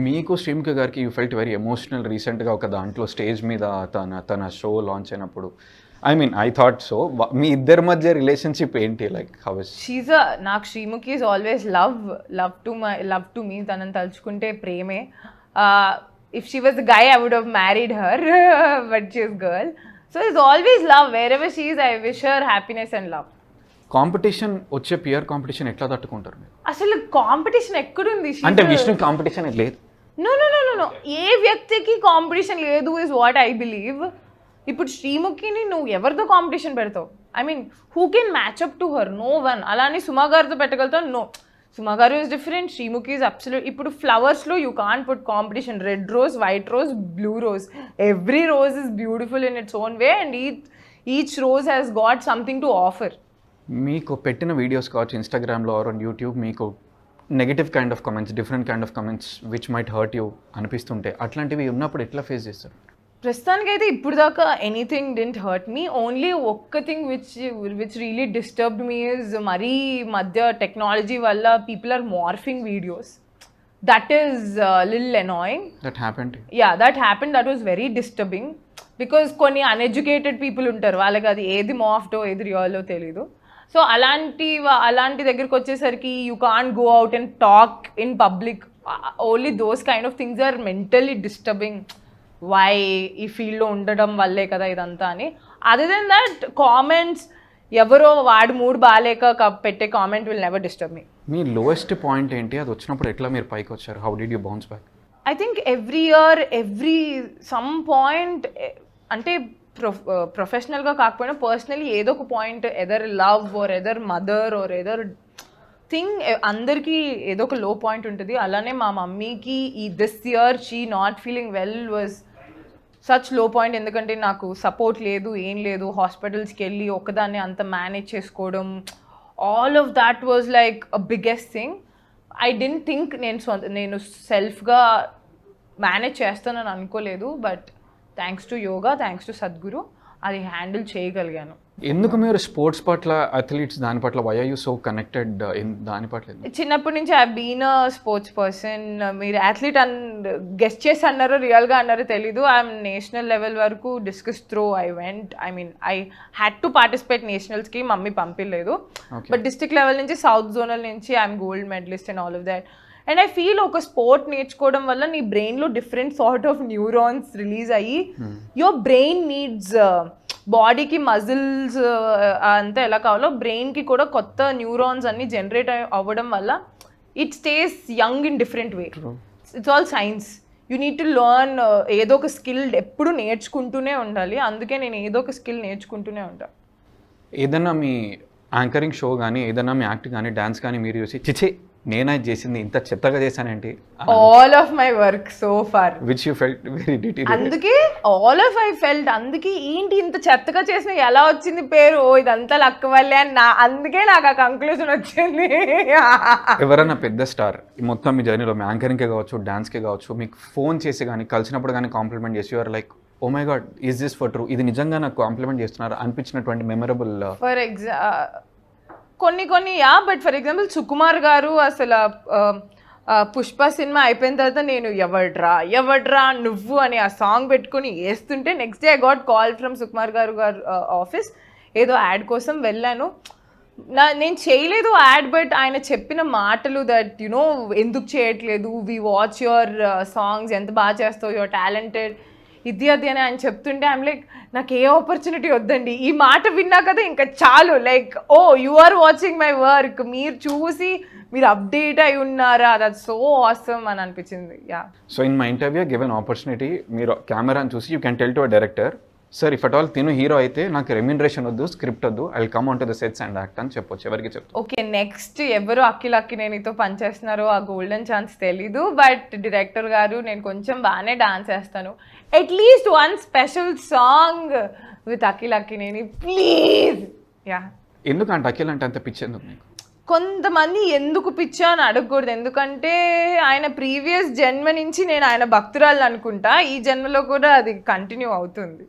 మీకు శ్రీముఖి గారికి you felt very emotional రీసెంట్గా ఒక దాంట్లో స్టేజ్ మీద తన షో లాంచ్ అయినప్పుడు. I mean I thought so. మీ ఇద్దరి మధ్య రిలేషన్షిప్ ఏంటి, లైక్ హౌ ఇస్? నాకు Srimukhi is always love to me. తనని తలుచుకుంటే ప్రేమే. If she was guy I would have married her, but she is girl. So it's always love. Wherever she is I wish her happiness and love. Competition వచ్చే peer competition ఎట్లా తట్టుకుంటారు మీరు? అసలు competition ఎక్కడుంది? అంటే Vishnu competition లేదు. No, ఏ వ్యక్తికి competition లేదు ఇస్ వాట్ ఐ బిలీవ్. ఇప్పుడు శ్రీముఖిని నువ్వు ఎవరితో కాంపిటీషన్ పెడతావు? I mean who can match up to her? No one. అలానే సుమా గారితో పెట్టగలుగుతావు? నో. సుమా గారు is different, Srimukhi is absolute. ఇప్పుడు ఫ్లవర్స్లో you can't put competition. Red rose, white rose, blue rose, every rose is beautiful in its own way and each rose has got something to offer. మీకు పెట్టిన videos కావచ్చు ఇన్స్టాగ్రామ్లో or on YouTube, మీకు negative kind of comments, different kind of comments which might hurt you అనిపిస్తుంటే, అట్లాంటివి ఉన్నప్పుడు ఎట్లా face చేస్తారు? ప్రస్తుతానికైతే ఇప్పుడు దాకా anything didn't hurt me. Only ఒక్క thing which really disturbed me is మరీ మధ్య టెక్నాలజీ వల్ల people are morphing videos. That is lil annoying. That happened. That happened. That was very disturbing because కొన్ని అన్ఎడ్యుకేటెడ్ పీపుల్ ఉంటారు, వాళ్ళకి అది ఏది మార్ఫ్డో ఏది రియల్లో తెలీదు. సో అలాంటి దగ్గరికి వచ్చేసరికి you can't go out and talk in public. Only those kind of things are mentally disturbing. Why ఈ ఫీల్డ్లో ఉండడం వల్లే కదా ఇదంతా అని. అదర్ దెన్ దట్ కామెంట్స్, ఎవరో వాడు మూడు బాగాలేక పెట్టే comment will never disturb me. Me lowest point ఏంటి? అది వచ్చినప్పుడు ఎట్లా మీరు పైకి వచ్చారు? How did you bounce back? I think every year some point, అంటే ప్రొఫెషనల్గా కాకపోయినా పర్సనలీ ఏదో ఒక point, either love or either mother are either thing, అందరికీ ఏదో ఒక లో పాయింట్ ఉంటుంది. అలానే మా మమ్మీకి this year she not feeling well was such లో పాయింట్. ఎందుకంటే నాకు సపోర్ట్ లేదు, ఏం లేదు. హాస్పిటల్స్కి వెళ్ళి ఒకదాన్ని అంత మేనేజ్ చేసుకోవడం, all of that was like a biggest thing. I didn't think నేను సెల్ఫ్గా మేనేజ్ చేస్తానని అనుకోలేదు. But thanks to yoga, thanks to Sadhguru అది హ్యాండిల్ చేయగలిగాను. ఎందుకు మీరు స్పోర్ట్స్ పట్ల, అథ్లీట్స్ దాని పట్ల why are you so connected దాని పట్ల? చిన్నప్పటి నుంచి I been a sports person. మీరు అథ్లీట్ గెస్ట్ చేసి అన్నారో రియల్గా అన్నారో తెలీదు. ఐఎమ్ నేషనల్ లెవెల్ వరకు discus throw I went. I mean I had to participate నేషనల్స్కి, మమ్మీ పంపించలేదు. బట్ డిస్ట్రిక్ట్ లెవెల్ నుంచి సౌత్ జోనల్ నుంచి I'm gold medalist and all of that. And I feel ఒక స్పోర్ట్ నేర్చుకోవడం వల్ల నీ బ్రెయిన్లో different sort of neurons release అయ్యి యువర్ బ్రెయిన్ నీడ్స్, బాడీకి మజిల్స్ అంతా ఎలా కావాలో బ్రెయిన్కి కూడా కొత్త న్యూరాన్స్ అన్ని జనరేట్ అవ్వడం వల్ల it stays young in different way. It's all science. You need to learn. ఏదో ఒక స్కిల్ ఎప్పుడు నేర్చుకుంటూనే ఉండాలి. అందుకే నేను ఏదో ఒక స్కిల్ నేర్చుకుంటూనే ఉంటాను. ఏదన్నా మీ యాంకరింగ్ షో కానీ, ఏదన్నా మీ యాక్టింగ్ కానీ, డాన్స్ కానీ మీరు చూసి చిచే నేనే చేసింది ఇంత చెత్తగా చేశానేంటి? All of my work so far which you felt very detail. అందుకే ఆల్ ఆఫ్ ఐ ఫెల్ట్. అందుకే ఏంటి ఇంత చెత్తగా చేసిన, ఎలా వచ్చింది పేరు, ఇదంతా లక్క వల్లే అని అందుకే నాకు ఆ కంక్లూజన్ వచ్చింది. ఎవరైనా పెద్ద స్టార్ మొత్తం మీ జర్నీలో, మీ యాంకరింగ్కే కావచ్చు, డాన్స్కే కావచ్చు, మీకు ఫోన్ చేసి కానీ, కలిసినప్పుడు కానీ కాంప్లిమెంట్ చేసి you're like oh my god is this for true, ఇది నిజంగా నాకు కాంప్లిమెంట్ చేస్తున్నారు అనిపించినటువంటి మెమరబుల్? ఫర్ కొన్ని but for example Sukumar garu అసలు పుష్ప సినిమా అయిపోయిన తర్వాత నేను ఎవడ్రా నువ్వు అని ఆ సాంగ్ పెట్టుకుని వేస్తుంటే next day I got call from Sukumar గారు ఆఫీస్. ఏదో యాడ్ కోసం వెళ్ళాను. నేను చేయలేదు యాడ్, బట్ ఆయన చెప్పిన మాటలు దట్ యునో ఎందుకు చేయట్లేదు, వి వాచ్ యువర్ సాంగ్స్, ఎంత బాగా చేస్తావు, యువర్ టాలెంటెడ్, ఇది అది అని ఆయన చెప్తుంటే ఐమ్ లైక్ నాకు ఏ ఆపర్చునిటీ వద్దండి, ఈ మాట విన్నా కదా ఇంకా చాలు. Like oh you are watching my work, మీరు చూసి మీరు అప్డేట్ అయి ఉన్నారా, దట్ సో ఆసమ్ అని అనిపించింది. Yeah. So in my interview given opportunity, మీరు కెమెరాని చూసి you can tell to a director, sir if at all తిను హీరో అయితే నాకు రెమ్యూనరేషన్ వద్దు, స్క్రిప్ట్ వద్దు, I will come on to the sets and act అని చెప్పొచ్చు. ఎవరికి చెప్తాను? ఓకే, నెక్స్ట్ ఎవరు అఖిల్ అక్కినేనితో పనిచేస్తున్నారో ఆ గోల్డెన్ ఛాన్స్ తెలీదు, బట్ డైరెక్టర్ గారు నేను కొంచెం బాగానే డాన్స్ చేస్తాను, at least one special song with Akhil Akkineni please. Yeah. ఎందుకు అంటే అఖిల్ అంటే అంత పిచ్చి ఎందుకు మీకు? కొంతమంది ఎందుకు పిచ్చా అని అడగకూడదు, ఎందుకంటే ఆయన ప్రీవియస్ జన్మ నుంచి నేను ఆయన భక్తురాలు అనుకుంటా, ఈ జన్మలో కూడా అది కంటిన్యూ అవుతుంది.